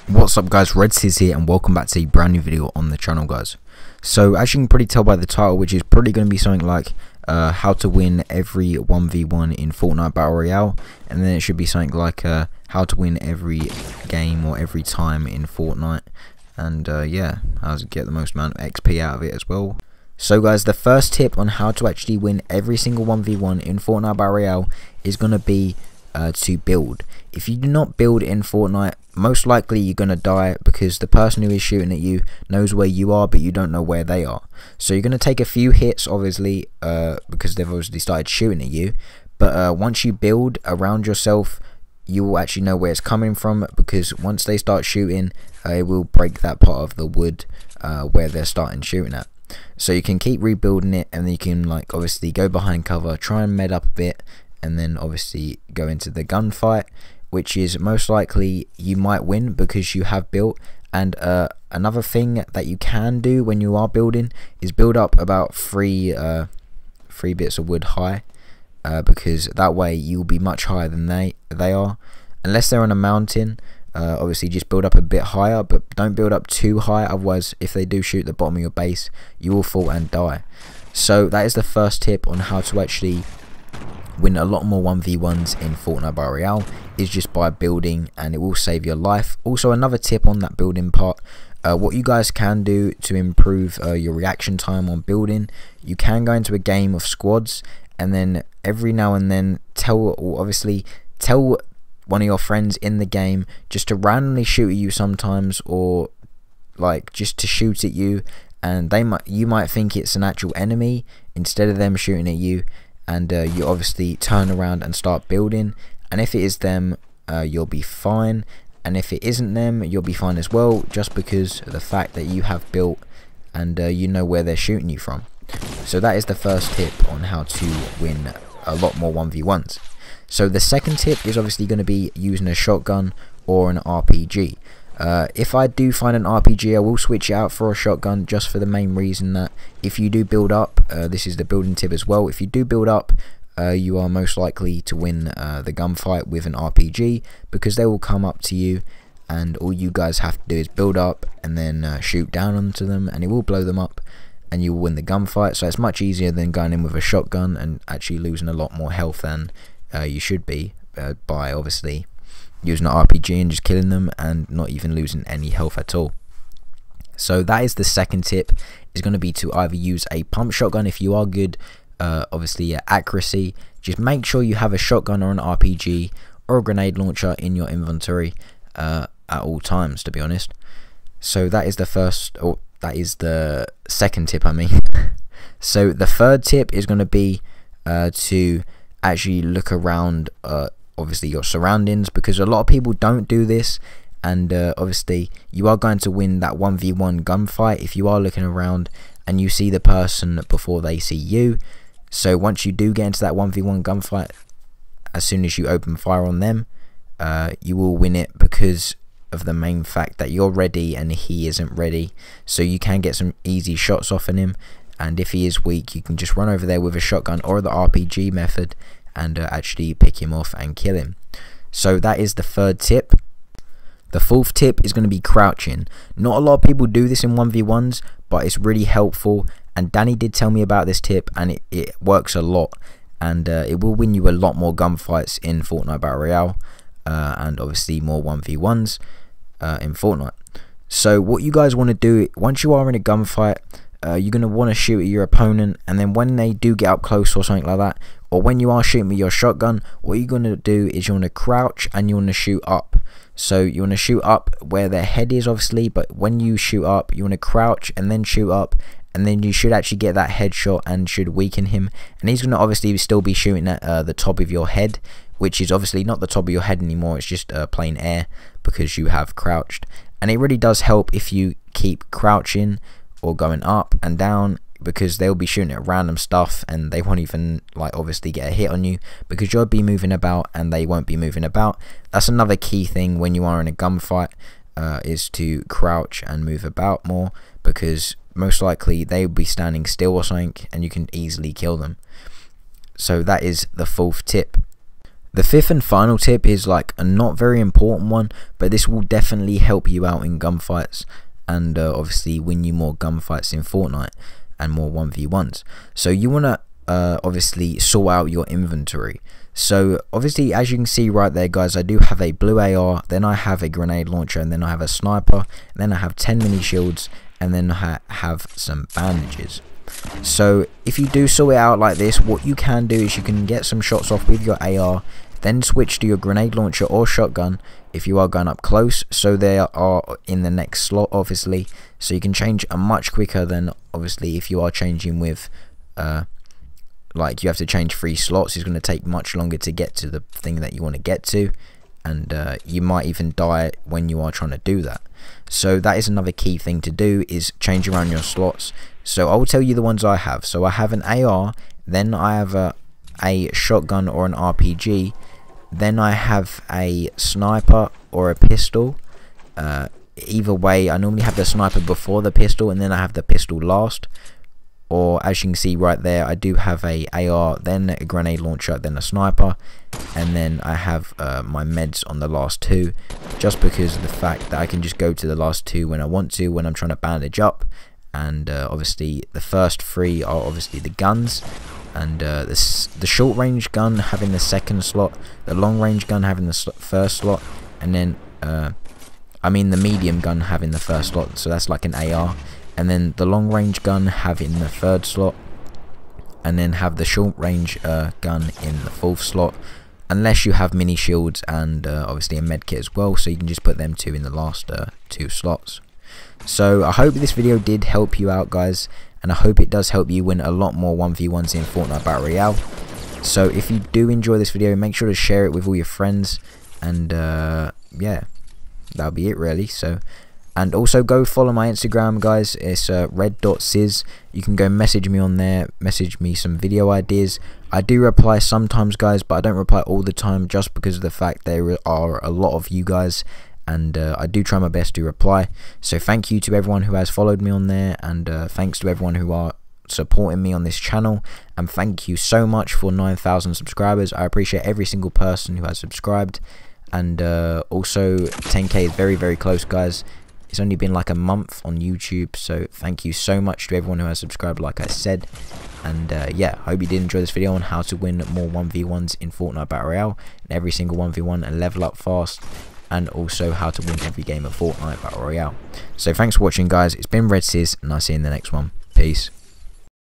What's up guys, Redsiz here and welcome back to a brand new video on the channel guys. So as you can probably tell by the title, which is probably going to be something like how to win every 1v1 in Fortnite Battle Royale, and then it should be something like how to win every game or every time in Fortnite, and yeah, how to get the most amount of XP out of it as well. So guys, the first tip on how to actually win every single 1v1 in Fortnite Battle Royale is going to be to build. If you do not build in Fortnite, most likely you're going to die because the person who is shooting at you knows where you are, but you don't know where they are. So you're going to take a few hits, obviously, because they've obviously started shooting at you. But once you build around yourself, you will actually know where it's coming from, because once they start shooting, it will break that part of the wood where they're starting shooting at. So you can keep rebuilding it, and then you can like obviously go behind cover, try and med up a bit, and then obviously go into the gunfight, which is most likely you might win because you have built. And another thing that you can do when you are building is build up about three bits of wood high, because that way you'll be much higher than they are. Unless they're on a mountain, obviously just build up a bit higher, but don't build up too high, otherwise if they do shoot the bottom of your base, you will fall and die. So that is the first tip on how to actually win a lot more 1v1s in Fortnite Battle Royale, is just by building, and it will save your life. Also, another tip on that building part, what you guys can do to improve your reaction time on building, you can go into a game of squads, and then every now and then tell one of your friends in the game just to randomly shoot at you sometimes, or like just to shoot at you, and you might think it's an actual enemy instead of them shooting at you. And you obviously turn around and start building, and if it is them, you'll be fine, and if it isn't them, you'll be fine as well, just because of the fact that you have built and you know where they're shooting you from. So that is the first tip on how to win a lot more 1v1s. So the second tip is obviously going to be using a shotgun or an RPG. If I do find an RPG, I will switch it out for a shotgun, just for the main reason that if you do build up, this is the building tip as well, if you do build up, you are most likely to win the gunfight with an RPG, because they will come up to you, and all you guys have to do is build up and then shoot down onto them, and it will blow them up, and you will win the gunfight. So it's much easier than going in with a shotgun and actually losing a lot more health than you should be, by obviously using an RPG and just killing them and not even losing any health at all. So that is the second tip, is going to be to either use a pump shotgun if you are good, obviously at accuracy. Just make sure you have a shotgun or an RPG or a grenade launcher in your inventory at all times, to be honest. So that is the first, or that is the second tip, I mean. So the third tip is going to be to actually look around obviously your surroundings, because a lot of people don't do this, and obviously you are going to win that 1v1 gunfight if you are looking around and you see the person before they see you. So once you do get into that 1v1 gunfight, as soon as you open fire on them, you will win it, because of the main fact that you're ready and he isn't ready. So you can get some easy shots off on him, and if he is weak, you can just run over there with a shotgun or the RPG method and actually pick him off and kill him. So that is the third tip. The fourth tip is going to be crouching. Not a lot of people do this in 1v1s, but it's really helpful, and Danny did tell me about this tip, and it works a lot, and it will win you a lot more gunfights in Fortnite Battle Royale, and obviously more 1v1s in Fortnite. So what you guys want to do, once you are in a gunfight, you're going to want to shoot at your opponent, and then when they do get up close or something like that, or when you are shooting with your shotgun, what you're going to do is you want to crouch and you want to shoot up. So you want to shoot up where their head is, obviously, but when you shoot up, you want to crouch and then shoot up, and then you should actually get that headshot and should weaken him, and he's going to obviously still be shooting at the top of your head, which is obviously not the top of your head anymore, it's just plain air, because you have crouched. And it really does help if you keep crouching or going up and down, because they'll be shooting at random stuff and they won't even like obviously get a hit on you, because you'll be moving about and they won't be moving about. That's another key thing when you are in a gunfight, is to crouch and move about more, because most likely they'll be standing still or something and you can easily kill them. So that is the fourth tip. The fifth and final tip is like a not very important one, but this will definitely help you out in gunfights, and obviously win you more gunfights in Fortnite and more 1v1s. So you want to obviously sort out your inventory. So obviously, as you can see right there, guys, I do have a blue AR, then I have a grenade launcher, and then I have a sniper, then I have 10 mini shields, and then I have some bandages. So if you do sort it out like this, what you can do is you can get some shots off with your AR, then switch to your grenade launcher or shotgun if you are going up close, so they are in the next slot obviously, so you can change much quicker than obviously if you are changing with like you have to change 3 slots. It's going to take much longer to get to the thing that you want to get to, and you might even die when you are trying to do that. So that is another key thing to do, is change around your slots. So I will tell you the ones I have. So I have an AR, then I have a shotgun or an RPG, then I have a sniper or a pistol. Either way, I normally have the sniper before the pistol, and then I have the pistol last. Or as you can see right there, I do have a AR, then a grenade launcher, then a sniper, and then I have my meds on the last 2, just because of the fact that I can just go to the last 2 when I want to, when I'm trying to bandage up. And obviously the first 3 are obviously the guns, and the short range gun having the second slot, the long range gun having the first slot, and then I mean the medium gun having the first slot, so that's like an AR, and then the long range gun having the 3rd slot, and then have the short range gun in the 4th slot, unless you have mini shields and obviously a med kit as well, so you can just put them 2 in the last 2 slots. So I hope this video did help you out, guys, and I hope it does help you win a lot more 1v1s in Fortnite Battle Royale. So if you do enjoy this video, make sure to share it with all your friends, and yeah, that'll be it really. So, and also go follow my Instagram, guys. It's red.sizz. You can go message me on there, message me some video ideas. I do reply sometimes, guys, but I don't reply all the time, just because of the fact there are a lot of you guys, and I do try my best to reply. So thank you to everyone who has followed me on there, and thanks to everyone who are supporting me on this channel, and thank you so much for 9,000 subscribers. I appreciate every single person who has subscribed, and also 10k is very, very close, guys. It's only been like a month on YouTube, so thank you so much to everyone who has subscribed, like I said. And yeah, hope you did enjoy this video on how to win more 1v1s in Fortnite Battle Royale, and every single 1v1 and level up fast, and also how to win every game of Fortnite Battle Royale. So thanks for watching, guys. It's been Red Sizz, and I'll see you in the next one. Peace.